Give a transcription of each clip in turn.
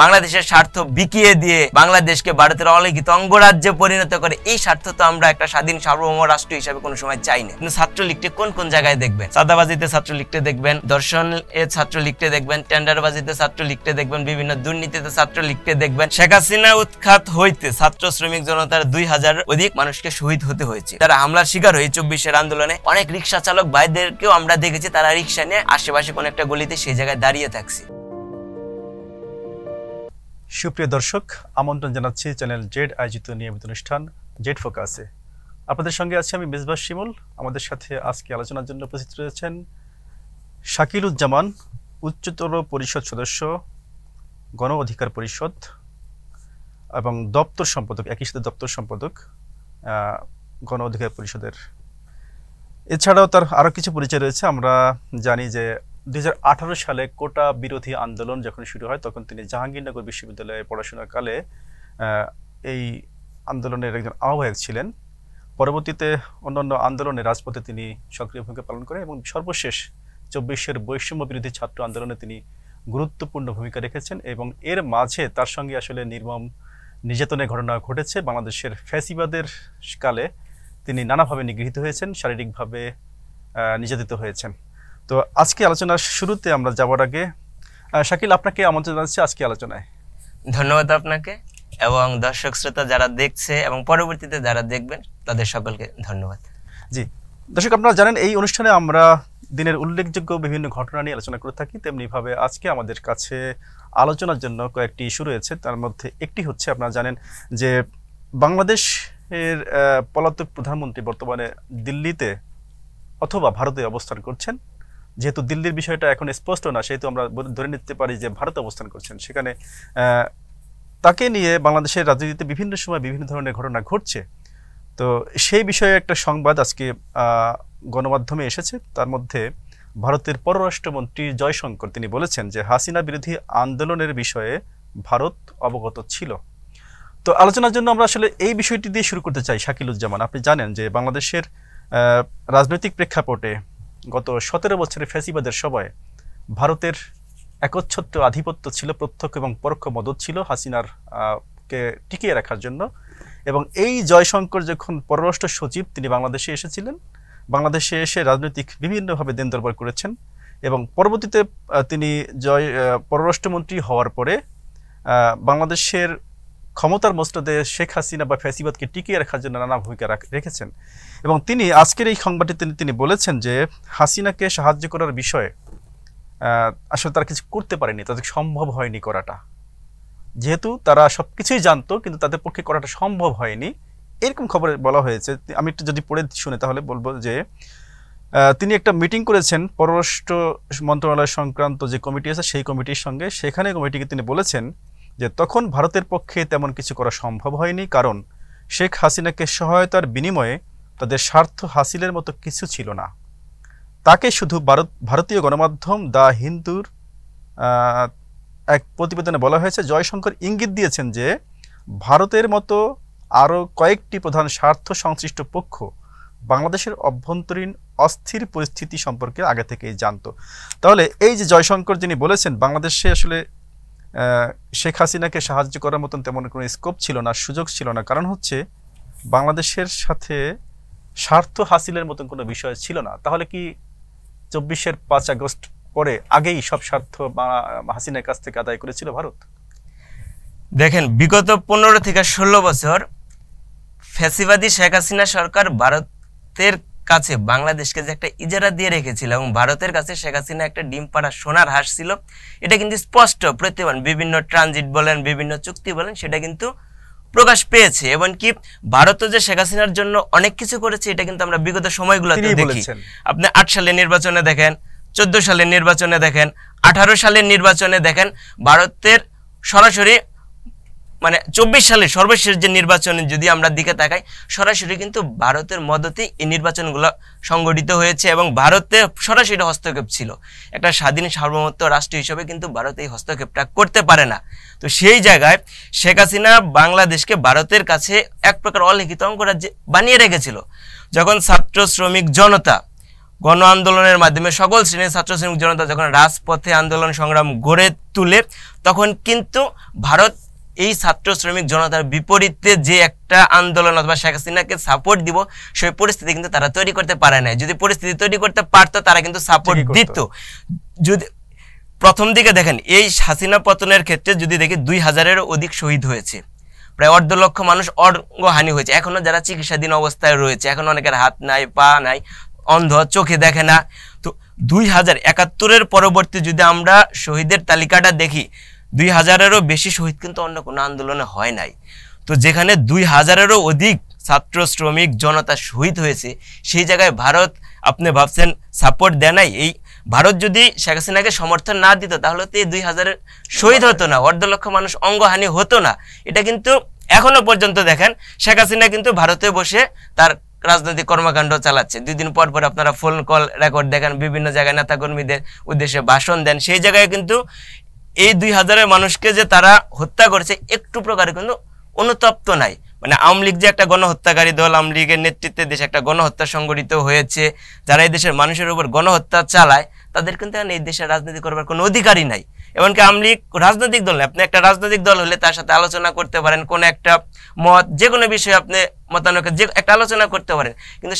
বাংলাদেশের স্বার্থ বিকিয়ে দিয়ে বাংলাদেশকে ভারতের অলিখিত অঙ্গরাজ্যে পরিণত করে, এই স্বার্থ তো আমরা একটা স্বাধীন সার্বভৌম রাষ্ট্র হিসাবে কোনো সময় চাই না। কিন্তু ছাত্রলীগকে কোন কোন জায়গায় দেখবেন? চাঁদাবাজিতে ছাত্রলীগকে দেখবেন, দর্শনে ছাত্রলীগকে দেখবেন, টেন্ডারবাজিতে ছাত্রলীগকে দেখবেন, বিভিন্ন দুর্নীতিতে ছাত্রলীগকে দেখবেন। শেখ হাসিনা উৎখাত হইতে ছাত্র শ্রমিক জনতার 2000 অধিক মানুষকে শহীদ হতে হয়েছে। তারা হামলার শিকার হয়ে 24-এর আন্দোলনে অনেক রিক্সা চালক ভাইদেরকেও আমরা দেখেছি তারা রিক্সা নিয়ে আশেপাশে কোন একটা গলিতে সেই জায়গায় দাঁড়িয়ে থাকছে। সুপ্রিয় দর্শক, আমন্ত্রণ জানাচ্ছি চ্যানেল জেড আয়োজিত নিয়মিত অনুষ্ঠান জেড ফোকাসে। আপনাদের সঙ্গে আছি আমি মেজবাহ শিমুল। আমাদের সাথে আজকে আলোচনার জন্য উপস্থিত রয়েছেন শাকিলুজ্জামান, উচ্চতর পরিষদ সদস্য, গণ অধিকার পরিষদ এবং দপ্তর সম্পাদক, একই সাথে দপ্তর সম্পাদক গণ অধিকার পরিষদের। এছাড়াও তার আরও কিছু পরিচয় রয়েছে। আমরা জানি যে 2018 সালে কোটা বিরোধী আন্দোলন যখন শুরু হয় তখন তিনি জাহাঙ্গীরনগর বিশ্ববিদ্যালয়ে পড়াশোনাকালে এই আন্দোলনের একজন আহ্বায়ক ছিলেন। পরবর্তীতে অন্যান্য আন্দোলনে রাজপথে তিনি সক্রিয় ভূমিকা পালন করেন এবং সর্বশেষ 24-এর বৈষম্য বিরোধী ছাত্র আন্দোলনে তিনি গুরুত্বপূর্ণ ভূমিকা রেখেছেন এবং এর মাঝে তার সঙ্গে আসলে নির্মম নির্যাতনের ঘটনা ঘটেছে। বাংলাদেশের ফ্যাসিবাদের কালে তিনি নানাভাবে নিগৃহীত হয়েছেন, শারীরিকভাবে নির্যাতিত হয়েছেন। তো আজকে আলোচনার শুরুতে আমরা যাওয়ার আগে শাকিল, আপনাকে আমন্ত্রণ জানাচ্ছি আজকে আলোচনায়। ধন্যবাদ আপনাকে এবং দর্শক শ্রোতা যারা দেখছে এবং পরবর্তীতে যারা দেখবেন তাদের সকলকে ধন্যবাদ। জি দর্শক, আপনারা জানেন এই অনুষ্ঠানে আমরা দিনের উল্লেখযোগ্য বিভিন্ন ঘটনা নিয়ে আলোচনা করে থাকি। তেমনিভাবে আজকে আমাদের কাছে আলোচনার জন্য কয়েকটি ইস্যু রয়েছে। তার মধ্যে একটি হচ্ছে, আপনারা জানেন যে বাংলাদেশের পলাতক প্রধানমন্ত্রী বর্তমানে দিল্লিতে অথবা ভারতে অবস্থান করছেন। যেহেতু দিল্লির বিষয়টা এখন স্পষ্ট না, সেহেতু আমরা ধরে নিতে পারি যে ভারতে অবস্থান করছেন। সেখানে তাকে নিয়ে বাংলাদেশের রাজনীতিতে বিভিন্ন সময় বিভিন্ন ধরনের ঘটনা ঘটছে। তো সেই বিষয়ে একটা সংবাদ আজকে গণমাধ্যমে এসেছে। তার মধ্যে ভারতের পররাষ্ট্রমন্ত্রী জয়শঙ্কর তিনি বলেছেন যে হাসিনা বিরোধী আন্দোলনের বিষয়ে ভারত অবগত ছিল। তো আলোচনার জন্য আমরা আসলে এই বিষয়টি দিয়ে শুরু করতে চাই। শাকিলুজ্জামান, আপনি জানেন যে বাংলাদেশের রাজনৈতিক প্রেক্ষাপটে গত 17 বছরের ফ্যাসিবাদের সময় ভারতের একচ্ছত্র আধিপত্য ছিল, প্রত্যক্ষ এবং পরোক্ষ মদত ছিল হাসিনার কে টিকিয়ে রাখার জন্য। এবং এই জয়শঙ্কর যখন পররাষ্ট্র সচিব তিনি বাংলাদেশে এসেছিলেন, বাংলাদেশে এসে রাজনৈতিক বিভিন্নভাবে দেন দরবার করেছেন এবং পরবর্তীতে তিনি পররাষ্ট্রমন্ত্রী হওয়ার পরে বাংলাদেশের ক্ষমতার মস্তদে শেখ হাসিনা বা ফ্যাসিবাদকে টিকিয়ে রাখার জন্য নানা ভূমিকা রেখেছেন। এবং তিনি আজকের এই সংবাদটিতে তিনি বলেছেন যে হাসিনাকে সাহায্য করার বিষয়ে আসলে তারা কিছু করতে পারেনি, তাদের সম্ভব হয়নি করাটা। যেহেতু তারা সবকিছুই জানতো কিন্তু তাদের পক্ষে করাটা সম্ভব হয়নি, এরকম খবরে বলা হয়েছে। আমি একটু যদি পড়ে শুনে তাহলে বলবো যে তিনি একটা মিটিং করেছেন পররাষ্ট্র মন্ত্রণালয় সংক্রান্ত যে কমিটি আছে সেই কমিটির সঙ্গে। সেখানে কমিটিকে তিনি বলেছেন যে তখন ভারতের পক্ষে তেমন কিছু করা সম্ভব হয়নি, কারণ শেখ হাসিনাকে সহায়তার বিনিময়ে তাদের স্বার্থ হাসিলের মতো কিছু ছিল না। তাকে শুধু ভারতীয় গণমাধ্যম দ্য হিন্দুর এক প্রতিবেদনে বলা হয়েছে, জয়শঙ্কর ইঙ্গিত দিয়েছেন যে ভারতের মতো আরও কয়েকটি প্রধান স্বার্থ সংশ্লিষ্ট পক্ষ বাংলাদেশের অভ্যন্তরীণ অস্থির পরিস্থিতি সম্পর্কে আগে থেকেই জানত। তাহলে এই যে জয়শঙ্কর যিনি বলেছেন বাংলাদেশে আসলে শেখ হাসিনাকে সাহায্য করার মতন তেমন কোনো স্কোপ ছিল না, সুযোগ ছিল না, কারণ হচ্ছে বাংলাদেশের সাথে স্বার্থ হাসিলের মতন কোনো বিষয় ছিল না। তাহলে কি 24-এর 5 আগস্ট পরে আগেই সব স্বার্থ হাসিনার কাছ থেকে আদায় করেছিল ভারত? দেখেন, বিগত 15 থেকে 16 বছর ফ্যাসিবাদী শেখ হাসিনা সরকার ভারতের কাছে বাংলাদেশকে যে একটা ইজারা দিয়ে রেখেছিল এবং ভারতের কাছে শেখ হাসিনা একটা ডিম পাড়া সোনার হাঁস ছিল, এটা কিন্তু স্পষ্ট প্রতিমান বিভিন্ন ট্রানজিট বলেন, বিভিন্ন চুক্তি বলেন, সেটা কিন্তু প্রকাশ পেয়েছে। এবং কি ভারত যে শেখ হাসিনার জন্য অনেক কিছু করেছে এটা কিন্তু আমরা বিগত সময়গুলোতে দেখি। আপনি 8 সালের নির্বাচনে দেখেন, 14 সালের নির্বাচনে দেখেন, 18 সালের নির্বাচনে দেখেন, ভারতের সরাসরি মানে 24 সালের সর্বশেষ যে নির্বাচনে যদি আমরা দিকে তাকাই, সরাসরি কিন্তু ভারতের মদতে এই নির্বাচনগুলো সংগঠিত হয়েছে এবং ভারতে সরাসরি হস্তক্ষেপ ছিল। একটা স্বাধীন সার্বভৌমত্ব রাষ্ট্র হিসেবে কিন্তু ভারত এই হস্তক্ষেপটা করতে পারে না। তো সেই জায়গায় শেখ হাসিনা বাংলাদেশকে ভারতের কাছে এক প্রকার অলিখিত অঙ্গরাজ্য বানিয়ে রেখেছিল। যখন ছাত্র শ্রমিক জনতা গণ আন্দোলনের মাধ্যমে সকল শ্রেণীর ছাত্র শ্রমিক জনতা যখন রাজপথে আন্দোলন সংগ্রাম গড়ে তুলে, তখন কিন্তু ভারত এই ছাত্র শ্রমিক জনতার বিপরীতে যে একটা আন্দোলন অথবা শেখ হাসিনাকে সাপোর্ট দিব, সেই পরিস্থিতি কিন্তু তারা তৈরি করতে পারে নাই। যদি পরিস্থিতি তৈরি করতে পারতো তারা কিন্তু সাপোর্ট দিত। যদি প্রথম দিকে দেখেন, এই হাসিনা পতনের ক্ষেত্রে যদি দেখি 2000-এরও অধিক শহীদ হয়েছে, প্রায় 1.5 লক্ষ মানুষ অঙ্গহানি হয়েছে, এখনো যারা চিকিৎসাধীন অবস্থায় রয়েছে, এখন অনেকের হাত নাই, পা নাই, অন্ধ, চোখে দেখে না। তো 2071-এর পরবর্তী যদি আমরা শহীদের তালিকাটা দেখি, 2000-এরও বেশি শহীদ কিন্তু অন্য কোনো আন্দোলনে হয় নাই। তো যেখানে 2000-এরও অধিক ছাত্র শ্রমিক জনতা শহীদ হয়েছে, সেই জায়গায় ভারত আপনি ভাবছেন সাপোর্ট দেয় নাই? এই ভারত যদি শেখ হাসিনাকে সমর্থন না দিত তাহলে তো এই 2000 শহীদ হতো না, 1.5 লক্ষ মানুষ অঙ্গহানি হতো না। এটা কিন্তু এখনো পর্যন্ত দেখেন, শেখ হাসিনা কিন্তু ভারতে বসে তার রাজনৈতিক কর্মকাণ্ড চালাচ্ছে। 2 দিন পর পর আপনারা ফোন কল রেকর্ড দেখেন, বিভিন্ন জায়গায় নেতাকর্মীদের উদ্দেশ্যে ভাষণ দেন। সেই জায়গায় কিন্তু এই 2000-এর মানুষকে যে তারা হত্যা করেছে একটু প্রকারে কিন্তু অনুতপ্ত নাই। মানে আওয়ামী লীগ যে একটা গণহত্যাকারী দল, আওয়ামী লীগের নেতৃত্বে দেশে একটা গণহত্যা সংগঠিত হয়েছে, যারা এই দেশের মানুষের উপর গণহত্যা চালায়, তাদের কিন্তু এই দেশে রাজনীতি করবার কোনো অধিকারই নাই। এমনকি আওয়ামী লীগ রাজনৈতিক দল, আপনি একটা রাজনৈতিক দল হলে তার সাথে আলোচনা করতে পারেন, কোন একটা মত, যে কোনো বিষয়ে আপনি মতানৈক্য যে একটা আলোচনা করতে পারেন। কিন্তু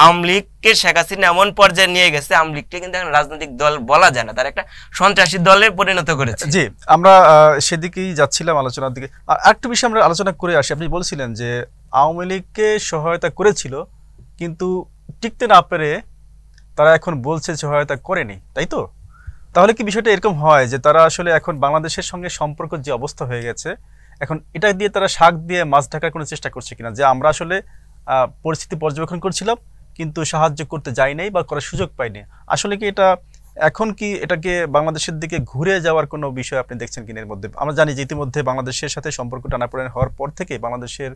আওয়ামী লীগকে শেখ হাসিনা এমন পর্যায়ে নিয়ে গেছে, আওয়ামী লীগকে কিন্তু এখন রাজনৈতিক দল বলা যায় না, তার একটা সন্ত্রাসী দলে পরিণত করেছে। জি, আমরা সেদিকেই যাচ্ছিলাম আলোচনার দিকে। আরেকটু বিষয় আমরা আলোচনা করে আসি। আপনি বলছিলেন যে আওয়ামী লীগকে সহায়তা করেছিল, কিন্তু টিকতে না পেরে তারা এখন বলছে সহায়তা করেনি, তাই তো? তাহলে কি বিষয়টা এরকম হয় যে তারা আসলে এখন বাংলাদেশের সঙ্গে সম্পর্ক যে অবস্থা হয়ে গেছে, এখন এটা দিয়ে তারা শাক দিয়ে মাছ ঢাকার কোনো চেষ্টা করছে কিনা, যে আমরা আসলে পরিস্থিতি পর্যবেক্ষণ করছিলাম কিন্তু সাহায্য করতে যাই নাই বা করার সুযোগ পাইনি? আসলে কি এটা এখন কি এটাকে বাংলাদেশের দিকে ঘুরে যাওয়ার কোনো বিষয় আপনি দেখছেন কিনা এর মধ্যে? আমরা জানি যে ইতিমধ্যে বাংলাদেশের সাথে সম্পর্ক টানাপোড়েন হওয়ার পর থেকে বাংলাদেশের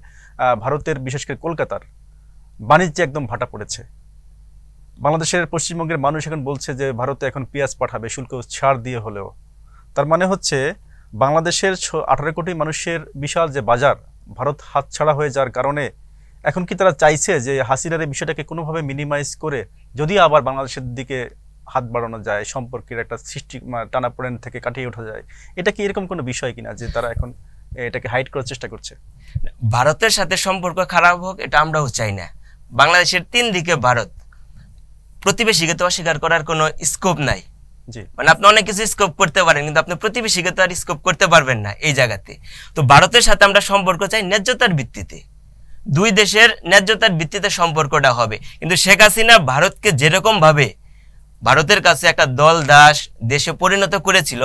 ভারতের, বিশেষ করে কলকাতার বাণিজ্যে একদম ভাটা পড়েছে। বাংলাদেশের পশ্চিমবঙ্গের মানুষ এখন বলছে যে ভারতে এখন পেঁয়াজ পাঠাবে শুল্ক ছাড় দিয়ে হলেও। তার মানে হচ্ছে বাংলাদেশের 18 কোটি মানুষের বিশাল যে বাজার, ভারত হাতছাড়া হয়ে যাওয়ার কারণে এখন কি তারা চাইছে যে হাসিনার এই বিষয়টাকে কোনোভাবে মিনিমাইজ করে যদি আবার বাংলাদেশের দিকে হাত বাড়ানো যায়, সম্পর্কের একটা সৃষ্টি টানাপোড়েন থেকে কাটিয়ে ওঠা যায়? এটা কি এরকম কোনো বিষয় কিনা যে তারা এখন এটাকে হাইড করার চেষ্টা করছে? ভারতের সাথে সম্পর্ক খারাপ হোক এটা আমরাও চাই না। বাংলাদেশের 3 দিকে ভারত, প্রতিবেশীকে তো অস্বীকার করার কোনো স্কোপ নাই। মানে আপনি অনেক কিছু স্কোপ করতে পারেন, কিন্তু আপনি প্রতিবেশীকে তো আর স্কোপ করতে পারবেন না এই জায়গাতে। তো ভারতের সাথে আমরা সম্পর্ক চাই ন্যায্যতার ভিত্তিতে, 2 দেশের ন্যায্যতার ভিত্তিতে সম্পর্কটা হবে। কিন্তু শেখ হাসিনা ভারতকে যেরকম ভাবে ভারতের কাছে একটা দল দাস দেশে পরিণত করেছিল,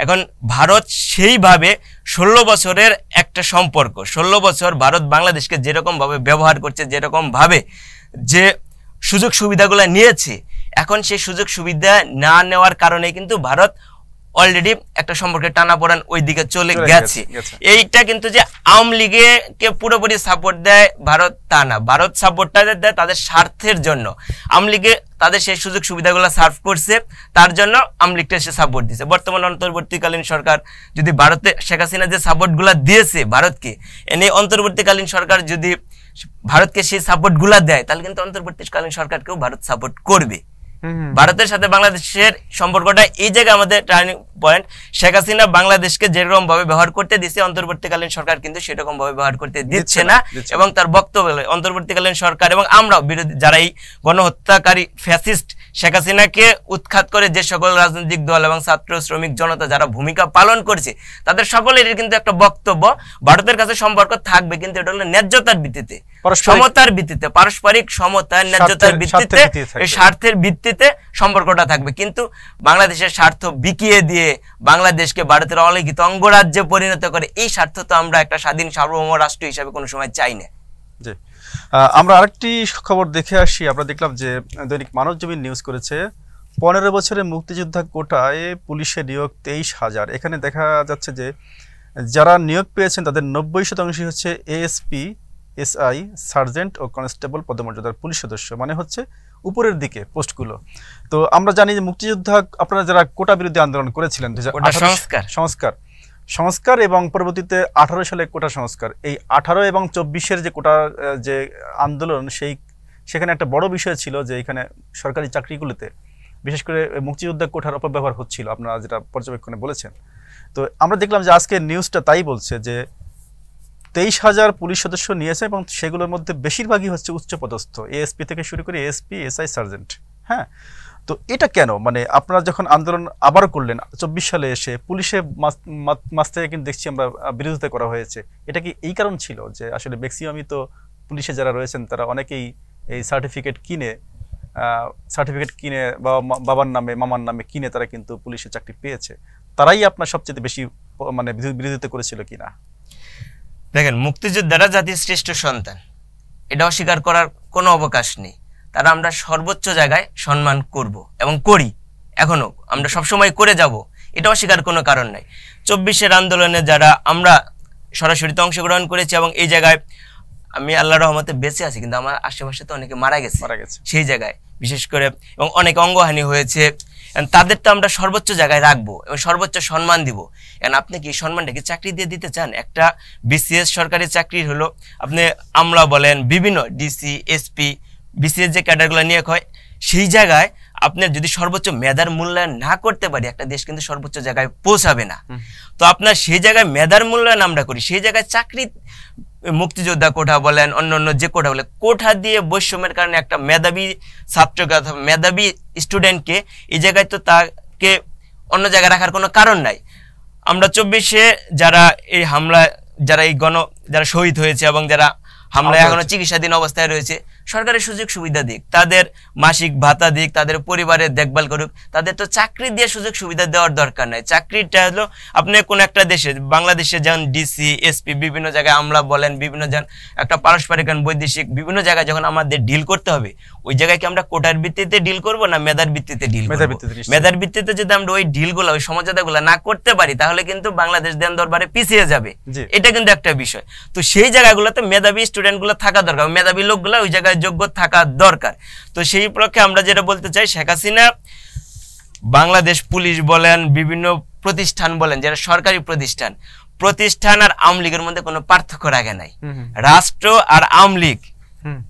এখন ভারত সেইভাবে 16 বছরের একটা সম্পর্ক, 16 বছর ভারত বাংলাদেশকে যেরকম ভাবে ব্যবহার করছে, যেরকম ভাবে যে সুযোগ সুবিধাগুলো নিয়েছে, এখন সেই সুযোগ সুবিধা না নেওয়ার কারণে কিন্তু ভারত অলরেডি একটা সম্পর্কে টানাপোড়েন ওই দিকে চলে গেছে। এইটা কিন্তু যে আওয়ামী লীগকে পুরোপুরি সাপোর্ট দেয় ভারত তা না, ভারত সাপোর্টটা দেয় তাদের স্বার্থের জন্য। আওয়ামী লীগে তাদের সেই সুযোগ সুবিধাগুলো সার্ভ করছে, তার জন্য আওয়ামী লীগটা সে সাপোর্ট দিচ্ছে। বর্তমান অন্তর্বর্তীকালীন সরকার যদি ভারতে শেখ হাসিনা যে সাপোর্টগুলো দিয়েছে ভারতকে, এনে অন্তর্বর্তীকালীন সরকার যদি ভারতকে সেই সাপোর্টগুলো দেয়, তাহলে কিন্তু অন্তর্বর্তীকালীন সরকারকেও ভারত সাপোর্ট করবে। ভারতের সাথে বাংলাদেশের সম্পর্কটা এই জায়গায় আমাদের টার্নিং পয়েন্ট। শেখ হাসিনা বাংলাদেশকে যেরকম ভাবে ব্যবহার করতে দিচ্ছে, অন্তর্বর্তীকালীন সরকার কিন্তু সেরকম ভাবে ব্যবহার করতে দিচ্ছে না। এবং তার বক্তব্য অন্তর্বর্তীকালীন সরকার এবং আমরাও বিরোধী যারা এই গণহত্যাকারী ফ্যাসিস্ট শেখ হাসিনাকে উৎখাত করে যে সকল রাজনৈতিক দল এবং ছাত্র শ্রমিক জনতা যারা ভূমিকা পালন করছে, তাদের সকলেরই কিন্তু একটা বক্তব্য, ভারতের কাছে সম্পর্ক থাকবে কিন্তু এটা হলো ন্যায্যতার ভিত্তিতে, সমতার ভিত্তিতে, পারস্পরিক সমতা ন্যায্যতার ভিত্তিতে, এই স্বার্থের ভিত্তিতে সম্পর্কটা থাকবে। কিন্তু বাংলাদেশের স্বার্থ বিকিয়ে দিয়ে বাংলাদেশকে ভারতের অলিখিত অঙ্গরাজ্যে পরিণত করে, এই স্বার্থ তো আমরা একটা স্বাধীন সার্বভৌম রাষ্ট্র হিসেবে কোনো সময় চাই না। আমরা আরেকটি খবর দেখে আসি। আমরা দেখলাম যে দৈনিক মানবজমিন নিউজ করেছে 15 বছরে মুক্তিযোদ্ধা কোটায় পুলিশের নিয়োগ 23,000। এখানে দেখা যাচ্ছে যে যারা নিয়োগ পেয়েছেন তাদের 90% হচ্ছে এএসপি, এসআই, সার্জেন্ট ও কনস্টেবল পদমর্যাদার পুলিশ সদস্য, মানে হচ্ছে উপরের দিকে পোস্টগুলো। তো আমরা জানি যে মুক্তিযোদ্ধা আপনারা যারা কোটা বিরোধী আন্দোলন করেছিলেন, সংস্কার এবং পরবর্তীতে 18 সালে কোটা সংস্কার, এই 18 এবং 24-এর যে কোটা যে আন্দোলন, সেই সেখানে একটা বড় বিষয় ছিল যে এখানে সরকারি চাকরিগুলোতে বিশেষ করে মুক্তিযোদ্ধা কোটার অপব্যবহার হচ্ছিল, আপনারা যেটা পর্যবেক্ষণে বলেছেন। তো আমরা দেখলাম যে আজকে নিউজটা তাই বলছে যে 23,000 পুলিশ সদস্য নিয়েছে এবং সেগুলোর মধ্যে বেশিরভাগই হচ্ছে উচ্চপদস্থ, এএসপি থেকে শুরু করে এএসপি, এসআই, সার্জেন্ট। হ্যাঁ, তো এটা কেন? মানে আপনারা যখন আন্দোলন আবার করলেন 24 সালে এসে, পুলিশের মাছ থেকে কিন্তু দেখছি আমরা বিরোধিতা করা হয়েছে। এটা কি এই কারণ ছিল যে আসলে ম্যাক্সিমামই তো পুলিশে যারা রয়েছেন তারা অনেকেই এই সার্টিফিকেট কিনে বাবার নামে মামার নামে কিনে তারা কিন্তু পুলিশের চাকরি পেয়েছে, তারাই আপনার সবচেয়ে বেশি মানে বিরোধিতা করেছিল কিনা? দেখেন, মুক্তিযোদ্ধারা জাতির শ্রেষ্ঠ সন্তান, এটা অস্বীকার করার কোনো অবকাশ নেই। তারা আমরা সর্বোচ্চ জায়গায় সম্মান করব এবং করি, এখনো আমরা সবসময় করে যাব, এটা অস্বীকার কোনো কারণ নাই। 24-এর আন্দোলনে যারা আমরা সরাসরি অংশগ্রহণ করেছি এবং এই জায়গায় আমি আল্লাহর রহমতে বেঁচে আছি, কিন্তু আমার আশেপাশে তো অনেকে মারা গেছে সেই জায়গায়, বিশেষ করে, এবং অনেক অঙ্গহানি হয়েছে। তাদের তো আমরা সর্বোচ্চ জায়গায় রাখবো এবং সর্বোচ্চ সম্মান দিব। কারণ আপনি কি সম্মানটা কি চাকরি দিয়ে দিতে চান? একটা বিসিএস সরকারি চাকরি হলো, আপনি আমলা বলেন, বিভিন্ন ডিসি, এসপি, বিসিএস যে ক্যাডারগুলো নিয়োগ হয়, সেই জায়গায় আপনার যদি সর্বোচ্চ মেধার মূল্যায়ন না করতে পারি, একটা দেশ কিন্তু সর্বোচ্চ জায়গায় পৌঁছাবে না। তো আপনার সেই জায়গায় মেধার মূল্যায়ন আমরা করি, সেই জায়গায় চাকরি, মুক্তিযোদ্ধা কোঠা বলেন, অন্য যে কোঠা বলে, কোঠা দিয়ে বৈষম্যের কারণে একটা মেধাবী ছাত্রকে অথবা মেধাবী স্টুডেন্টকে এই জায়গায় তো তাকে অন্য জায়গায় রাখার কোনো কারণ নাই। আমরা 24-এ যারা এই হামলা, যারা এই যারা শহীদ হয়েছে এবং যারা হামলায় এখনো চিকিৎসাধীন অবস্থায় রয়েছে, সরকারের সুযোগ সুবিধা দিক, তাদের মাসিক ভাতা দিক, তাদের পরিবারের দেখভাল করুক, তাদের তো চাকরি দিয়ে সুযোগ সুবিধা দেওয়ার দরকার নাই। চাকরিটা হলো আপনি কোন একটা দেশে, বাংলাদেশে যেমন ডিসি, এসপি, বিভিন্ন জায়গায় আমলা বলেন, বিভিন্ন একটা পারস্পরিক বৈদেশিক বিভিন্ন জায়গায় যখন আমাদের ডিল করতে হবে, ওই জায়গায় কি আমরা কোটার ভিত্তিতে ডিল করব না মেধার ভিত্তিতে ডিল করব? মেধার ভিত্তিতে যদি আমরা ওই ডিলগুলো, ওই সমঝোতাগুলো না করতে পারি, তাহলে কিন্তু বাংলাদেশ দেন দরবারে পিছিয়ে যাবে। এটা কিন্তু একটা বিষয়। তো সেই জায়গাগুলোতে মেধাবী স্টুডেন্টগুলো থাকা দরকার, মেধাবী লোকগুলো ওই জায়গায় যোগ্য থাকা দরকার। তো সেই পক্ষে আমরা যেটা বলতে চাই, শেখ হাসিনা বাংলাদেশ পুলিশ বলেন, বিভিন্ন প্রতিষ্ঠান বলেন, যারা সরকারি প্রতিষ্ঠান আর আওয়ামী লীগের মধ্যে কোনো পার্থক্য রাখে নাই। রাষ্ট্র আর আওয়ামী লীগ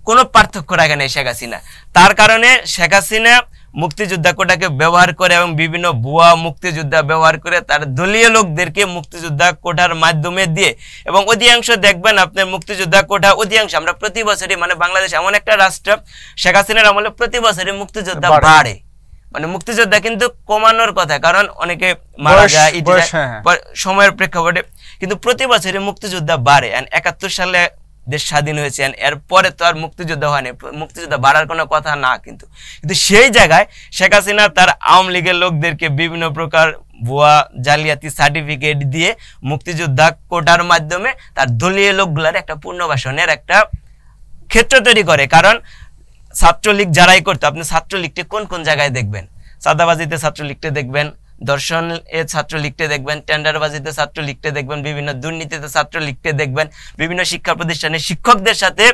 কোনো পার্থক্য রাখে নাই শেখ হাসিনা। তার কারণে শেখ হাসিনা মুক্তিযোদ্ধা কোটাকে ব্যবহার করে এবং বিভিন্ন ভুয়া মুক্তিযোদ্ধা ব্যবহার করে তার দলীয় লোকদেরকে মুক্তিযোদ্ধা কোটার মাধ্যমে দিয়ে, এবং অধিকাংশ দেখবেন আপনার মুক্তিযোদ্ধা কোটা অধিকাংশ আমরা প্রতি বছরই, মানে বাংলাদেশ এমন একটা রাষ্ট্র, শেখ হাসিনার আমলে প্রতি বছরই মুক্তিযোদ্ধা বাড়ে, মানে মুক্তিযোদ্ধা কিন্তু কমানোর কথা, কারণ অনেকে মারা যায় সময়ের প্রেক্ষাপটে, কিন্তু প্রতি বছরই মুক্তিযোদ্ধা বাড়ে। 71 সালে দেশ স্বাধীন হয়েছে, এরপরে তো আর মুক্তিযোদ্ধা হয়নি, মুক্তিযোদ্ধা বাড়ার কোনো কথা না। কিন্তু সেই জায়গায় শেখ হাসিনা তার আওয়ামী লীগের লোকদেরকে বিভিন্ন প্রকার ভুয়া জালিয়াতি সার্টিফিকেট দিয়ে মুক্তিযোদ্ধা কোটার মাধ্যমে তার দলীয় লোকগুলার একটা পুনর্বাসনের একটা ক্ষেত্র তৈরি করে। কারণ ছাত্রলীগ যারাই করতো, আপনি ছাত্রলীগকে কোন কোন জায়গায় দেখবেন? চাঁদাবাজিতে ছাত্রলীগকে দেখবেন, দর্শন ছাত্রলীগকে দেখবেন, টেন্ডারবাজিতে ছাত্রলীগকে দেখবেন, বিভিন্ন দুর্নীতিতে ছাত্রলীগকে দেখবেন, বিভিন্ন শিক্ষা প্রতিষ্ঠানে শিক্ষকদের সাথে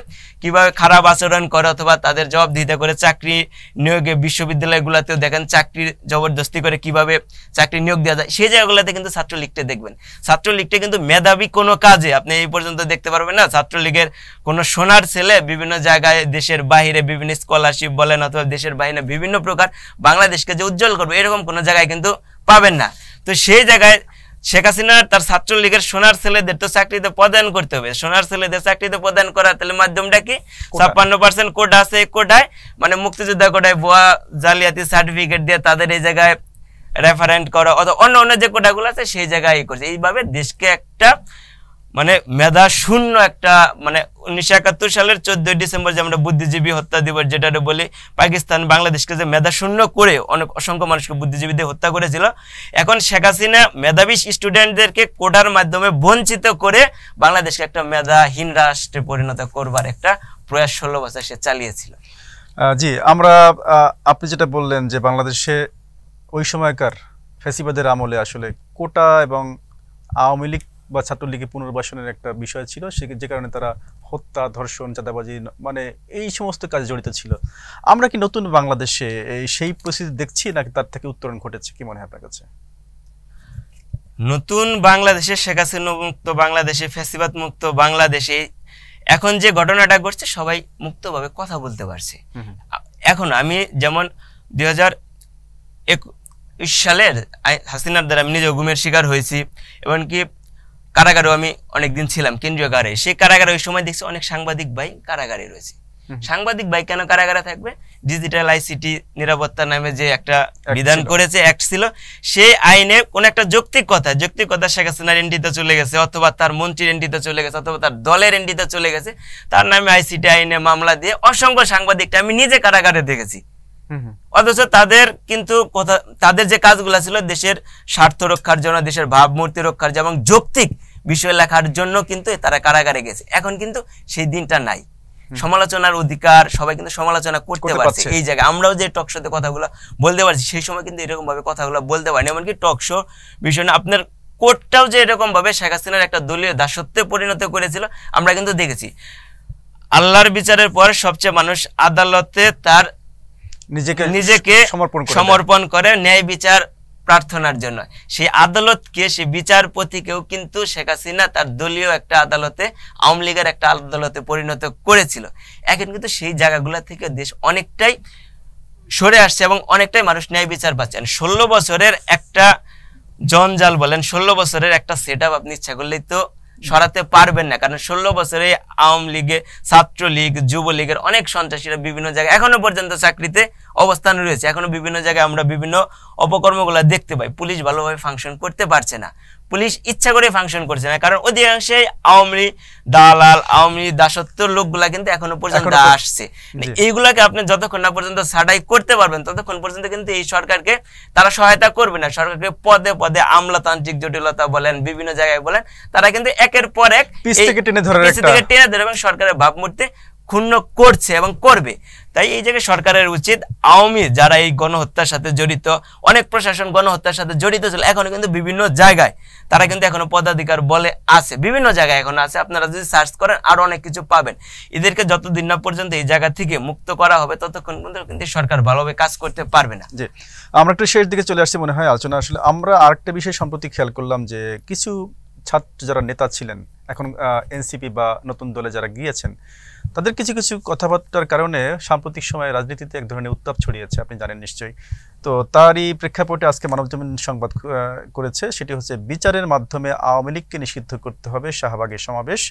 কিভাবে খারাপ আচরণ করে অথবা তাদের জবাবদিহিতা করে চাকরি নিয়োগে, বিশ্ববিদ্যালয়গুলোতেও দেখেন চাকরি জবরদস্তি করে কিভাবে চাকরি নিয়োগ দেওয়া যায়, সেই জায়গাগুলোতে কিন্তু ছাত্রলীগকে দেখবেন। ছাত্রলীগটা কিন্তু মেধাবী কোনো কাজে আপনি এই পর্যন্ত দেখতে পারবেন না ছাত্রলীগের কোনো সোনার ছেলে বিভিন্ন জায়গায় দেশের বাহিরে বিভিন্ন স্কলারশিপ বলেন অথবা দেশের বাহিরে বিভিন্ন প্রকার বাংলাদেশকে যে উজ্জ্বল করবে, এরকম কোনো জায়গায় কিন্তু পাবেন না। তো সেই জায়গায় শেখ হাসিনা তার ছাত্রলীগের সোনার ছেলেদের তো চাকরিতে প্রদান করতে হবে। সোনার ছেলেদের চাকরিতে প্রদান করা, তাহলে মাধ্যমটা কি? 56% কোটা আছে, কোটায় মানে মুক্তিযোদ্ধা কোটায় ভুয়া জালিয়াতি সার্টিফিকেট দিয়ে তাদের এই জায়গায় রেফারেন্ট করা অথবা অন্য যে কোটাগুলো আছে সেই জায়গায় করছে। এইভাবে দেশকে একটা মানে মেধা শূন্য একটা, মানে 1971 সালের 14 ডিসেম্বর যে আমরা বুদ্ধিজীবী হত্যা দিবস যেটা বলি, পাকিস্তান বাংলাদেশকে যে মেধা শূন্য করে অসংখ্য মানুষকে বুদ্ধিজীবীদের হত্যা করেছিল, এখন শেখ হাসিনা মেধাবী স্টুডেন্টদেরকে কোটার মাধ্যমে বঞ্চিত করে বাংলাদেশকে একটা মেধাহীন রাষ্ট্রে পরিণত করবার একটা প্রয়াস 16 বছর সে চালিয়েছিল। জি, আমরা আপনি যেটা বললেন যে বাংলাদেশে ওই সময়কার ফ্যাসিবাদের আমলে আসলে কোটা এবং আওয়ামী লীগ বা ছাত্রলীগের পুনর্বাসনের একটা বিষয় ছিল, যে কারণে তারা হত্যা, ধর্ষণ, চাঁদাবাজি মানে এই সমস্ত কাজে জড়িত ছিল। আমরা কি নতুন বাংলাদেশে সেই পরিস্থিতি দেখছি নাকি তার থেকে উত্তরণ ঘটেছে? কি মনে হয় আপনার কাছে? নতুন বাংলাদেশে, শেখ হাসিনা মুক্ত বাংলাদেশে, ফ্যাসিবাদ মুক্ত বাংলাদেশে এখন যে ঘটনাটা ঘটছে সবাই মুক্তভাবে কথা বলতে পারছে। এখন আমি যেমন 2021 সালের হাসিনার দ্বারা আমি নিজেও গুমের শিকার হয়েছি, এমনকি কারাগারেও আমি অনেকদিন ছিলাম, কেন্দ্রীয় কারাগারে। সেই কারাগারে ওই সময় দেখছি অনেক সাংবাদিক ভাই কারাগারে রয়েছে। সাংবাদিক ভাই কেন কারাগারে থাকবে? ডিজিটাল আইসিটি নিরাপত্তা নামে যে একটা বিধান করেছে, অ্যাক্ট ছিল, সেই আইনে কোন একটা যৌক্তিক কথা শেখ হাসিনার এনডিতে চলে গেছে, অথবা তার মন্ত্রীর এনডিতে চলে গেছে, অথবা তার দলের এনডিতে চলে গেছে, তার নামে আইসিটি আইনে মামলা দিয়ে অসংখ্য সাংবাদিকটা আমি নিজে কারাগারে দেখেছি। অথচ তাদের কিন্তু তাদের যে কাজগুলো ছিল দেশের স্বার্থ রক্ষার জন্য, দেশের ভাবমূর্তি রক্ষার জন্য এবং যৌক্তিক বিষয় লেখার জন্য কিন্তু তারা কারাগারে গেছে। এখন কিন্তু সেই দিনটা নাই। সমালোচনার অধিকার, সবাই কিন্তু সমালোচনা করতে পারছে। এই জায়গায় আমরাও যে টক শোতে কথাগুলো বলতে পারছি, সেই সময় কিন্তু এরকম ভাবে কথাগুলো বলতে পারিনি। এমনকি টক শো বিষয় না, আপনার কোর্টটাও যে এরকম ভাবে শেখ হাসিনার একটা দলীয় দাসত্বে পরিণত করেছিল আমরা কিন্তু দেখেছি। আল্লাহর বিচারের পর সবচেয়ে মানুষ আদালতে তার নিজেকে সমর্পণ করে ন্যায় বিচার প্রার্থনার জন্য। সেই আদালতকে, সেই বিচারপতিকেও কিন্তু শেখ হাসিনা তার দলীয় একটা আদালতে, আওয়ামী লীগের একটা আদালতে পরিণত করেছিল। এখন কিন্তু সেই জায়গাগুলো থেকে দেশ অনেকটাই সরে আসছে এবং অনেকটাই মানুষ ন্যায় বিচার পাচ্ছেন। 16 বছরের একটা জঞ্জাল বলেন, 16 বছরের একটা সেট আপ আপনি ইচ্ছা করলেই তো সরাতে পারবেন না। কারণ 16 বছরে আওয়ামী লীগে, ছাত্রলীগ, যুবলীগের অনেক সন্ত্রাসীরা বিভিন্ন জায়গায় এখনো পর্যন্ত চাকরিতে অবস্থান রয়েছে। এখনো বিভিন্ন জায়গায় আমরা বিভিন্ন অপকর্মগুলো দেখতে পাই। পুলিশ ভালোভাবে ফাংশন করতে পারছে না, পুলিশ ইচ্ছা করে ফাংশন করছে না, কারণ অধিকাংশে আওয়ামী দালাল, আওয়ামী দাসত্বর লোকগুলা কিন্তু এখনো পর্যন্ত আসছে। এইগুলাকে আপনি যতক্ষণ না পর্যন্ত ছাঁটাই করতে পারবেন ততক্ষণ পর্যন্ত কিন্তু এই সরকারকে তারা সহায়তা করবে না। সরকারকে পদে পদে আমলাতান্ত্রিক জটিলতা বলেন, বিভিন্ন জায়গায় বলেন, তারা কিন্তু একের পর এক পিছ থেকে টেনে ধরে এবং সরকারের ভাবমূর্তি ক্ষুণ্ণ করছে এবং করবে। তাই এই জায়গায় সরকারের উচিত আওয়ামী যারা এই গণহত্যার সাথে জড়িত, অনেক প্রশাসন গণহত্যার সাথে জড়িত ছিল, এখনো কিন্তু বিভিন্ন জায়গায় তারা কিন্তু এখনো পদাধিকার বলে আছে, বিভিন্ন জায়গায় এখন আছে। আপনারা যদি সার্চ করেন আরো অনেক কিছু পাবেন। এদেরকে যতদিন না পর্যন্ত এই জায়গা থেকে মুক্ত করা হবে ততক্ষণ পর্যন্ত কিন্তু সরকার ভালোভাবে কাজ করতে পারবে না। জি, আমরা একটু শেষ দিকে চলে আসছি মনে হয় আলোচনা। আসলে আমরা আরেকটা বিষয় সম্প্রতি খেয়াল করলাম যে কিছু ছাত্র যারা নেতা ছিলেন, এখন এনসিপি বা নতুন দলে যারা গিয়েছেন, তাদের কিছু কিছু কথাবার্তার কারণে সাম্প্রতিক সময়ে রাজনীতিতে এক ধরনের উত্তাপ ছড়িয়েছে, আপনি জানেন নিশ্চয়ই। তো তারই প্রেক্ষাপটে আজকে মানবজমিন সংবাদ করেছে, সেটি হচ্ছে বিচারের মাধ্যমে আওয়ামী লীগকে নিষিদ্ধ করতে হবে, শাহবাগের সমাবেশ।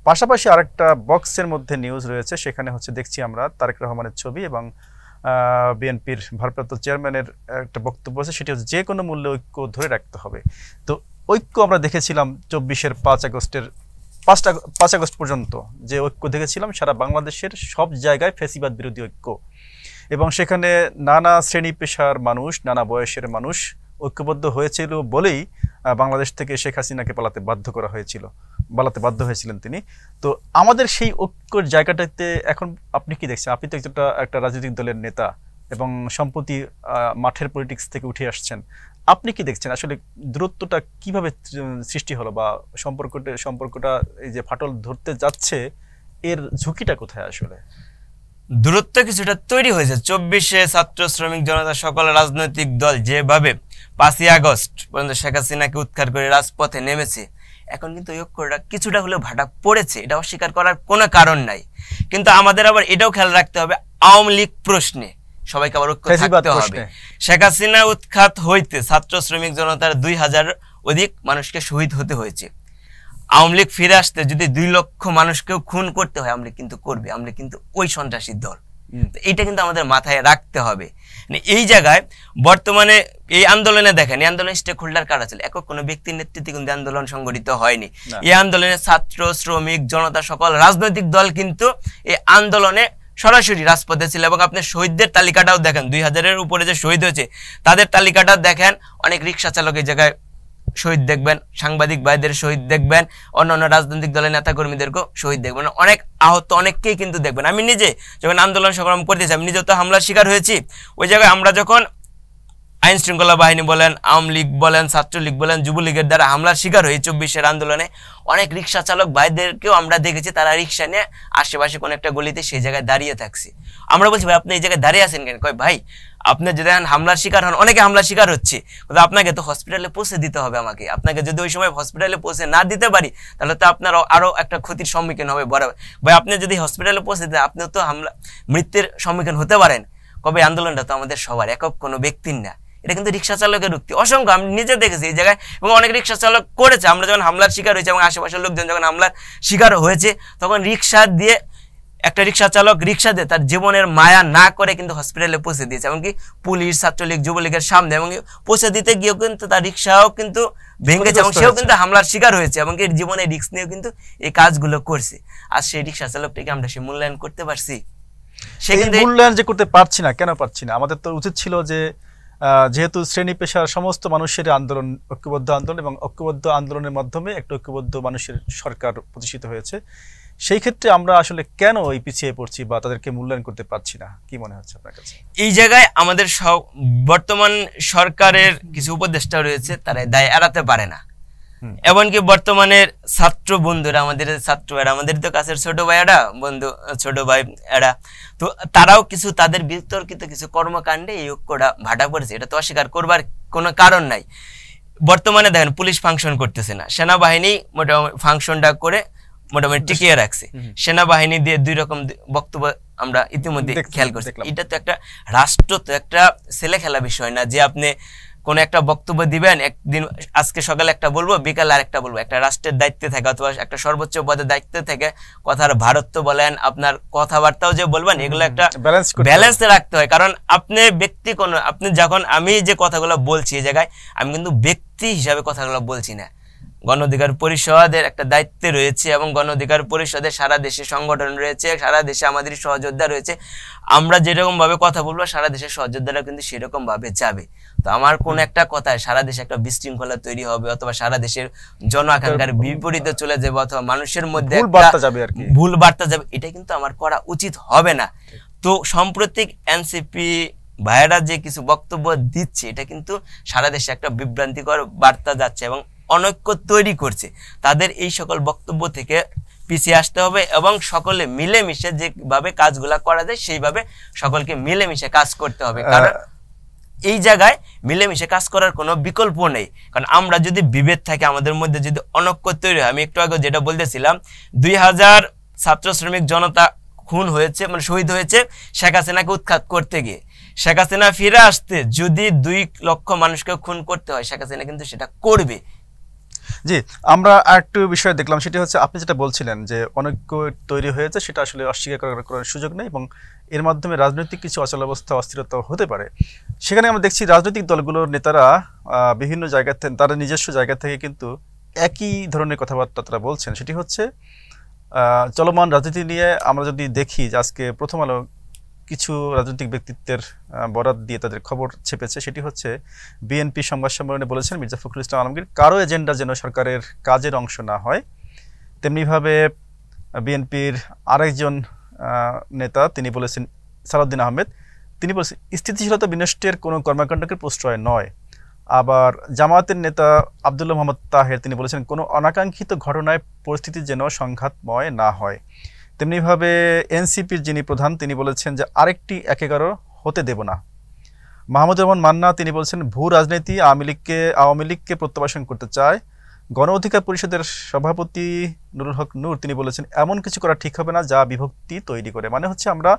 পাশাপাশি আরেকটা বক্সের মধ্যে নিউজ রয়েছে, সেখানে হচ্ছে দেখছি আমরা তারেক রহমানের ছবি এবং বিএনপির ভারপ্রাপ্ত চেয়ারম্যানের একটা বক্তব্য আছে, সেটি হচ্ছে যে কোনো মূল্যে ঐক্য ধরে রাখতে হবে। তো ঐক্য আমরা দেখেছিলাম 24-এর 5 আগস্ট পর্যন্ত যে ঐক্য দেখেছিলাম সারা বাংলাদেশের সব জায়গায় ফ্যাসিবাদ বিরোধী ঐক্য, এবং সেখানে নানা শ্রেণী পেশার মানুষ, নানা বয়সের মানুষ ঐক্যবদ্ধ হয়েছিল বলেই বাংলাদেশ থেকে শেখ হাসিনাকে পালাতে বাধ্য হয়েছিলেন তিনি। তো আমাদের সেই ঐক্যর জায়গাটাতে এখন আপনি কি দেখছেন? আপনি তো একটা রাজনৈতিক দলের নেতা এবং সম্প্রতি মাঠের পলিটিক্স থেকে উঠে আসছেন, আপনি কি দেখছেন আসলে দূরত্বটা কিভাবে সৃষ্টি হলো, বা সম্পর্কটা এই যে ফাটল ধরতে যাচ্ছে, এর ঝুঁকিটা কোথায়? আসলে দূরত্ব কিছুটা তৈরি হয়েছে। 24-এ ছাত্র, শ্রমিক জনতা, সকল রাজনৈতিক দল যেভাবে 5ই আগস্ট পর্যন্ত শেখ হাসিনাকে উৎখাত করে রাজপথে নেমেছে, এখন কিন্তু ঐক্যটা কিছুটা হলেও ভাটা পড়েছে, এটা অস্বীকার করার কোনো কারণ নাই। কিন্তু আমাদের আবার এটাও খেয়াল রাখতে হবে, আওয়ামী লীগ প্রশ্নে সবাইকে আবার ঐক্য থাকতে হবে। শেখ হাসিনা উৎখাত হইতে ছাত্র, শ্রমিক জনতার 2000 অধিক মানুষকে শহীদ হতে হয়েছে। আওয়ামী লীগ ফিরে আসতে যদি 2 লক্ষ মানুষকেও খুন করতে হয়, আওয়ামী লীগ কিন্তু করবে। আওয়ামী লীগ কিন্তু ওই সন্ত্রাসী দল, এইটা কিন্তু আমাদের মাথায় রাখতে হবে। এই জায়গায় বর্তমানে এই আন্দোলনে দেখেন, এই আন্দোলনের স্টেক হোল্ডার কারা ছিল? একক কোনো ব্যক্তির নেতৃত্বে কিন্তু আন্দোলন সংগঠিত হয়নি। এই আন্দোলনে ছাত্র, শ্রমিক জনতা, সকল রাজনৈতিক দল কিন্তু এই আন্দোলনে সরাসরি রাজপথে ছিল। এবং আপনি শহীদদের তালিকাটাও দেখেন, 2000-এর উপরে যে শহীদ হয়েছে তাদের তালিকাটা দেখেন, অনেক রিক্সা চালক এই জায়গায় শহীদ দেখবেন, সাংবাদিক ভাইদের শহীদ দেখবেন, অন্যান্য রাজনৈতিক দলের নেতাকর্মীদেরকেও শহীদ দেখবেন, অনেক আহত অনেককেই কিন্তু দেখবেন। আমি নিজে যখন আন্দোলন সংগ্রাম করতেছি, আমি নিজেও তো হামলার শিকার হয়েছি। ওই জায়গায় আমরা যখন আইন শৃঙ্খলা বাহিনী বলেন, আওয়ামী লীগ বলেন, ছাত্রলীগ বলেন, যুবলীগের দ্বারা হামলার শিকার হয়ে 24-এর আন্দোলনে অনেক রিক্সা চালক ভাইদেরকেও আমরা দেখেছি তারা রিক্সা নিয়ে আশেপাশে কোনো একটা গলিতে সেই জায়গায় দাঁড়িয়ে থাকছে। আমরা বলছি ভাই আপনি এই জায়গায় দাঁড়িয়ে আছেন কেন? কয় ভাই আপনি যদি হামলার শিকার হন, অনেকে হামলার শিকার হচ্ছে, আপনাকে তো হসপিটালে পৌঁছে দিতে হবে আমাকে, আপনাকে যদি ওই সময় হসপিটালে পৌঁছে না দিতে পারি তাহলে তো আপনার আরো একটা ক্ষতির সম্মুখীন হবে বড় ভাই। আপনি যদি হসপিটালে পৌঁছে দেন আপনিও তো মৃত্যুর সম্মুখীন হতে পারেন। কবে আন্দোলনটা তো আমাদের সবার, একক কোনো ব্যক্তির না। এটা কিন্তু রিক্সা চালকের উক্তি, অসংখ্য আমি নিজে দেখেছি এই জায়গায়, এবং অনেক রিক্সা চালক করেছে। আমরা যখন হামলার শিকার হয়েছে এবং আশেপাশের লোকজন যখন হামলার শিকার হয়েছে তখন রিক্সা দিয়ে একটা রিক্সা চালক রিক্সা দিয়ে তার জীবনের মায়া না করে কিন্তু হসপিটালে পৌঁছে দিয়েছে, এমনকি পুলিশ, ছাত্রলীগ, যুবলীগের সামনে, এবং পৌঁছে দিতে গিয়েও কিন্তু তার রিক্সাও কিন্তু ভেঙেছে এবং সেও কিন্তু হামলার শিকার হয়েছে, এমনকি জীবনের রিস্ক নিয়েও কিন্তু এই কাজগুলো করছে। আর সেই রিক্সা চালকটাকে আমরা সে মূল্যায়ন করতে পারছি? সে কিন্তু মূল্যায়ন যে করতে পারছি না, কেন পারছি না? আমাদের তো উচিত ছিল যে যেহেতু শ্রেণী পেশার সমস্ত মানুষের আন্দোলন, ঐক্যবদ্ধ আন্দোলন, এবং ঐক্যবদ্ধ আন্দোলনের মাধ্যমে একটা ঐক্যবদ্ধ মানুষের সরকার প্রতিষ্ঠিত হয়েছে, সেই ক্ষেত্রে আমরা আসলে কেন এই পিছিয়ে পড়ছি বা তাদেরকে মূল্যায়ন করতে পারছি না? কি মনে হচ্ছে আপনার কাছে? এই জায়গায় আমাদের বর্তমান সরকারের কিছু উপদেষ্টা রয়েছে, তারা দায় এড়াতে পারে না। এমনকি বর্তমানের ছাত্র বন্ধুরা, আমাদের ছাত্র এরা, আমাদের তো কাছের ছোট ভাইয়েরা, বন্ধু ছোট ভাই এরা, তো তারাও কিছু তাদের বিতর্কিত কিছু কর্মকাণ্ডে এই ঐক্যটা ভাটা পড়েছে, এটা তো অস্বীকার করবার কোনো কারণ নাই। বর্তমানে দেখেন পুলিশ ফাংশন করতেছে না, সেনাবাহিনী মোটামুটি ফাংশনটা করে মোটামুটি টিকিয়ে রাখছে। সেনাবাহিনী দিয়ে দুই রকম বক্তব্য আমরা ইতিমধ্যে খেয়াল করছি। এটা তো একটা রাষ্ট্র, তো একটা ছেলে খেলা বিষয় না যে আপনি কোন একটা বক্তব্য দিবেন, একদিন আজকে সকালে একটা বলবো, বিকালে আরেকটা বলবো। একটা রাষ্ট্রের দায়িত্বে থাকে অথবা একটা সর্বোচ্চ পদের দায়িত্বে থেকে কথার ভারত্ব বলেন, আপনার কথাবার্তাও যে বলবেন, এগুলো একটা ব্যালেন্স রাখতে হয়। কারণ আপনি ব্যক্তি কোন, আপনি যখন আমি যে কথাগুলো বলছি এই জায়গায় আমি কিন্তু ব্যক্তি হিসাবে কথাগুলো বলছি না, গণ অধিকার পরিষদের একটা দায়িত্বে রয়েছে, এবং গণ অধিকার পরিষদের সারা দেশে সংগঠন রয়েছে, সারা দেশে আমাদের সহযোদ্ধা রয়েছে। আমরা যেরকম ভাবে কথা বলবো সারা দেশের সহযোদ্ধারা কিন্তু সেরকম ভাবে যাবে। তো আমার কোন একটা কথায় সারা দেশে একটা বিশৃঙ্খলা তৈরি হবে, অথবা সারা দেশের জন আকাঙ্ক্ষার বিপরীতে চলে যাবে, অথবা মানুষের মধ্যে ভুল বার্তা যাবে, এটা কিন্তু আমার করা উচিত হবে না। তো সাম্প্রতিক এনসিপি ভাইয়েরা যে কিছু বক্তব্য দিচ্ছে, এটা কিন্তু সারা দেশে একটা বিভ্রান্তিকর বার্তা যাচ্ছে এবং অনৈক্য তৈরি করছে। তাদের এই সকল বক্তব্য থেকে পিছিয়ে আসতে হবে এবং সকলে মিলেমিশে যেভাবে কাজগুলা করা যায় সেইভাবে সকলকে মিলেমিশে কাজ করতে হবে। কারণ এই জায়গায় মিলেমিশে কাজ করার কোনো বিকল্প নেই। কারণ আমরা যদি বিভেদ থাকে, আমাদের মধ্যে যদি অনৈক্য তৈরি হয়, আমি একটু আগে যেটা বলতেছিলাম, 2000 ছাত্র শ্রমিক জনতা খুন হয়েছে, মানে শহীদ হয়েছে শেখ হাসিনাকে উৎখাত করতে গিয়ে। শেখ হাসিনা ফিরে আসতে যদি 2 লক্ষ মানুষকে খুন করতে হয়, শেখ হাসিনা কিন্তু সেটা করবে। জি, আমরা আরেকটু বিষয় দেখলাম, সেটি হচ্ছে আপনি যেটা বলছিলেন যে অনৈক্য তৈরি হয়েছে, সেটা আসলে অস্বীকার করার সুযোগ নেই, এবং এর মাধ্যমে রাজনৈতিক কিছু অচলাবস্থা, অস্থিরতা হতে পারে। সেখানে আমরা দেখছি রাজনৈতিক দলগুলোর নেতারা বিভিন্ন জায়গা থেকে, তারা নিজস্ব জায়গা থেকে কিন্তু একই ধরনের কথাবার্তা তারা বলছেন। সেটি হচ্ছে চলমান রাজনীতি নিয়ে আমরা যদি দেখি যে আজকে প্রথম আলো কিছু রাজনৈতিক ব্যক্তিত্বের বরাত দিয়ে তাদের খবর ছেপেছে, সেটি হচ্ছে বিএনপি সংবাদ সম্মেলনে বলেছেন মির্জা ফখরুল ইসলাম আলমগীর, কারো এজেন্ডা যেন সরকারের কাজের অংশ না হয়। তেমনিভাবে বিএনপির আরেকজন নেতা তিনি বলেছেন, সালাউদ্দিন আহমেদ, তিনি বলেছেন স্থিতিশীলতা বিনষ্টের কোনো কর্মকাণ্ডকে প্রশ্রয় নয়। আবার জামায়াতের নেতা আব্দুল্লাহ মোহাম্মদ তাহের তিনি বলেছেন কোনো অনাকাঙ্ক্ষিত ঘটনায় পরিস্থিতি যেন সংঘাতময় না হয়। তেমনিভাবে এনসিপির যিনি প্রধান তিনি বলেছেন যে আরেকটি 1-11 হতে দেব না। মাহমুদুর রহমান মান্না তিনি বলছেন ভূ রাজনীতি আওয়ামী লীগকে প্রত্যাবাসন করতে চায়। গণ অধিকার পরিষদের সভাপতি নুরুল হক নূর তিনি বলেছেন এমন কিছু করা ঠিক হবে না যা বিভক্তি তৈরি করে। মানে হচ্ছে আমরা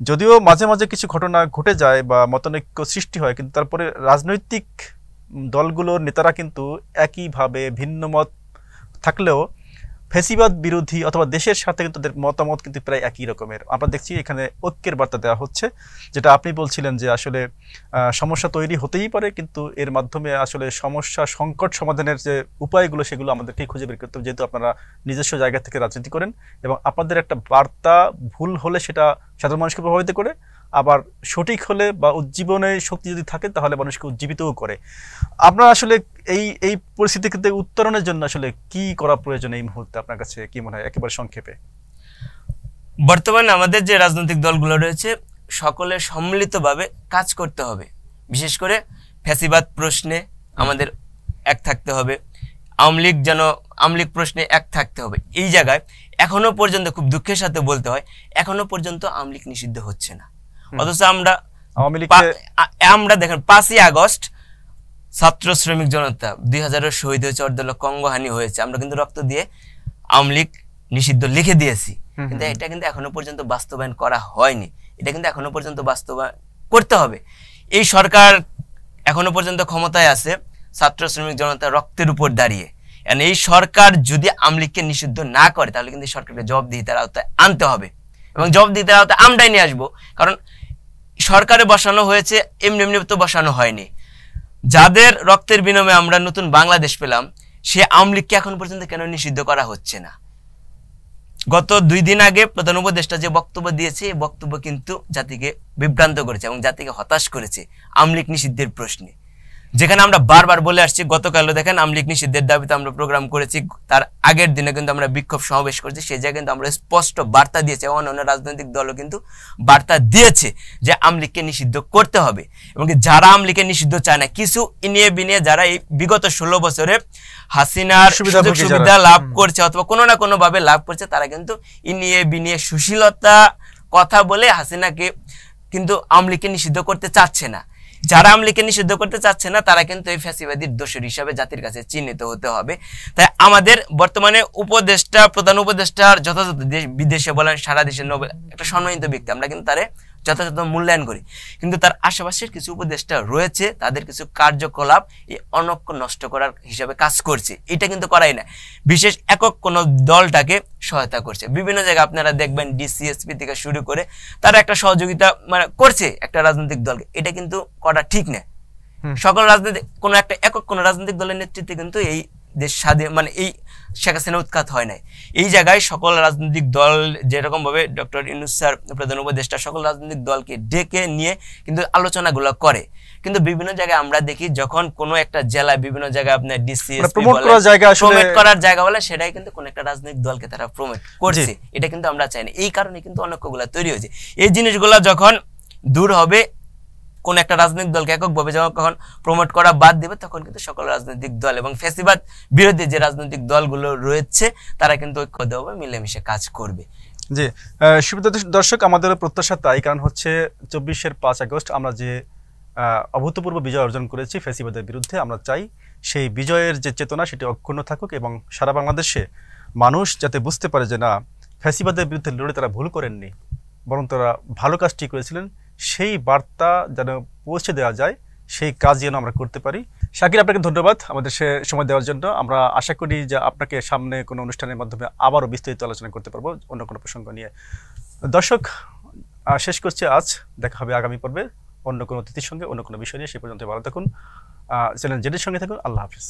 যদিও মাঝে মাঝে কিছু ঘটনা ঘটে যায় বা মতানৈক্য সৃষ্টি হয়, কিন্তু তারপরে রাজনৈতিক দলগুলোর নেতারা কিন্তু একইভাবে ভিন্ন মত থাকলেও ফেসিবাদ বিরোধী অথবা দেশের সাথে কিন্তু তাদের মতামত কিন্তু প্রায় একই রকমের। আমরা দেখছি এখানে ঐক্যের বার্তা দেওয়া হচ্ছে, যেটা আপনি বলছিলেন যে আসলে সমস্যা তৈরি হতেই পারে, কিন্তু এর মাধ্যমে আসলে সমস্যা সংকট সমাধানের যে উপায়গুলো সেগুলো আমাদেরকেই খুঁজে বের করতে হবে, যেহেতু আপনারা নিজস্ব জায়গা থেকে রাজনীতি করেন এবং আপনাদের একটা বার্তা ভুল হলে সেটা সাধারণ মানুষকে প্রভাবিত করে, আবার সঠিক হলে বা উজ্জীবনের শক্তি যদি থাকে তাহলে মানুষকে উজ্জীবিতও করে। আপনার আসলে এই পরিস্থিতি থেকে উত্তরণের জন্য আসলে কি করা প্রয়োজন এই মুহূর্তে আপনার কাছে কি মনে হয় একেবারে সংক্ষেপে? বর্তমানে আমাদের যে রাজনৈতিক দলগুলো রয়েছে সকলে সম্মিলিতভাবে কাজ করতে হবে। বিশেষ করে ফ্যাসিবাদ প্রশ্নে আমাদের এক থাকতে হবে, আওয়ামী লীগ প্রশ্নে এক থাকতে হবে। এই জায়গায় এখনো পর্যন্ত খুব দুঃখের সাথে বলতে হয়, এখনো পর্যন্ত আওয়ামী লীগ নিষিদ্ধ হচ্ছে না। অথচ আমরা দেখেন 5ই আগস্ট ছাত্র শ্রমিক জনতা 2000 শহীদ হয়েছে, অর্ধলক্ষ অঙ্গহানি হয়েছে, আমরা কিন্তু রক্ত দিয়ে আওয়ামী লীগ নিষিদ্ধ লিখে দিয়েছি, কিন্তু এটা কিন্তু এখনো পর্যন্ত বাস্তবায়ন করা হয়নি। এটা কিন্তু এখনো পর্যন্ত বাস্তবায়ন করতে হবে। এই সরকার এখনো পর্যন্ত ক্ষমতায় আছে ছাত্র শ্রমিক জনতা রক্তের উপর দাঁড়িয়ে। এই সরকার যদি আওয়ামী লীগকে নিষিদ্ধ না করে তাহলে কিন্তু সরকারকে জবাবদিহিতার আওতায় আনতে হবে, এবং জবাবদিহিতার আওতায় আমরাই নিয়ে আসবো। কারণ সরকারে বসানো হয়েছে, এমনি এমনি তো বসানো হয়নি। যাদের রক্তের বিনিময়ে আমরা নতুন বাংলাদেশ পেলাম, সে আওয়ামী লীগকে এখন পর্যন্ত কেন নিষিদ্ধ করা হচ্ছে না? গত 2 দিন আগে প্রধান উপদেষ্টা যে বক্তব্য দিয়েছে, এই বক্তব্য কিন্তু জাতিকে বিভ্রান্ত করেছে এবং জাতিকে হতাশ করেছে আওয়ামী লীগ নিষিদ্ধের প্রশ্নে। যেখানে আমরা বারবার বলে আসছি, গতকালও দেখেন আওয়ামী লীগ নিষিদ্ধের দাবিতে আমরা প্রোগ্রাম করেছি, তার আগের দিনে কিন্তু আমরা বিক্ষোভ সমাবেশ করেছি। সেই জায়গায় কিন্তু আমরা স্পষ্ট বার্তা দিয়েছি, অন্যান্য রাজনৈতিক দলও কিন্তু বার্তা দিয়েছে যে আওয়ামী লীগকে নিষিদ্ধ করতে হবে। এবং যারা আওয়ামী লীগকে নিষিদ্ধ চায় না, কিছু ইনিয়ে বিনিয়ে যারা এই বিগত 16 বছরে হাসিনার সুবিধা লাভ করছে অথবা কোনো না কোনো ভাবে লাভ করছে, তারা কিন্তু ইনিয়ে বিনিয়ে সুশীলতা কথা বলে হাসিনাকে কিন্তু আওয়ামী লীগকে নিষিদ্ধ করতে চাচ্ছে না। যারা আওয়ামী লীগকে নিষিদ্ধ করতে চাচ্ছে না, তারা কিন্তু এই ফ্যাসিবাদীর দোষর হিসাবে জাতির কাছে চিহ্নিত হতে হবে। তাই আমাদের বর্তমানে প্রধান উপদেষ্টার যথাযথ বিদেশে বলেন সারা দেশের একটা সম্মানিত ব্যক্তি, আমরা কিন্তু তারে যথাযথ মূল্যায়ন করি, কিন্তু তার আশেপাশের কিছু উপদেষ্টা রয়েছে, তাদের কিছু কার্যকলাপ এই অনৈক্য নষ্ট করার হিসাবে কাজ করছে। এটা কিন্তু করাই না, বিশেষ একক কোন দলটাকে সহায়তা করছে। বিভিন্ন জায়গায় আপনারা দেখবেন ডিসিএসপি থেকে শুরু করে তারা একটা সহযোগিতা করছে একটা রাজনৈতিক দলকে, এটা কিন্তু করা ঠিক না। সকল রাজনৈতিক কোন রাজনৈতিক দলের নেতৃত্বে কিন্তু এই দেশ স্বাধীন এই শেখ হাসিনা উৎখাত হয় নাই। এই জায়গায় সকল রাজনৈতিক দল যেরকম ভাবে ডক্টর ইউনূস স্যার প্রধান উপদেষ্টা সকল রাজনৈতিক দলকে ডেকে নিয়ে কিন্তু আলোচনাগুলো করে, কিন্তু বিভিন্ন জায়গায় আমরা দেখি যখন কোনো একটা জেলায় বিভিন্ন জায়গায় আপনার ডিসিএসপি প্রমোট করার জায়গা বলে, সেটাই কিন্তু কোন একটা রাজনৈতিক দলকে তারা প্রমোট করছে। এটা কিন্তু আমরা চাই না, এই কারণে কিন্তু অনৈক্যগুলো তৈরি হয়েছে। এই জিনিসগুলো যখন দূর হবে, কোন একটা রাজনৈতিক দলকে এককভাবে যখন প্রমোট করা বাদ দিবে, তখন কিন্তু সকল রাজনৈতিক দল এবং ফ্যাসিবাদ বিরোধী যে রাজনৈতিক দলগুলো রয়েছে তারা কিন্তু ঐক্যবদ্ধভাবে মিলেমিশে কাজ করবে। জি, সুপ্রিয় দর্শক, আমাদের প্রত্যাশা তাই, কারণ হচ্ছে 24-এর 5 আগস্ট আমরা যে অভূতপূর্ব বিজয় অর্জন করেছি ফ্যাসিবাদের বিরুদ্ধে, আমরা চাই সেই বিজয়ের যে চেতনা সেটি অক্ষুণ্ণ থাকুক এবং সারা বাংলাদেশে মানুষ যাতে বুঝতে পারে যে না, ফ্যাসিবাদের বিরুদ্ধে লড়ে তারা ভুল করেননি, বরং তারা ভালো কাজটি করেছিলেন। সেই বার্তা যেন পৌঁছে দেওয়া যায়, সেই কাজ যেন আমরা করতে পারি। শাকির, আপনাকে ধন্যবাদ আমাদের সময় দেওয়ার জন্য। আমরা আশা করি যে আপনাকে সামনে কোনো অনুষ্ঠানের মাধ্যমে আবারও বিস্তারিত আলোচনা করতে পারবো অন্য কোনো প্রসঙ্গ নিয়ে। দর্শক, শেষ করছি আজ, দেখা হবে আগামী পর্বে অন্য কোনো অতিথির সঙ্গে অন্য কোনো বিষয় নিয়ে। সে পর্যন্ত ভালো থাকুন, চ্যানেল জেডের সঙ্গে থাকুন। আল্লাহ হাফিজ।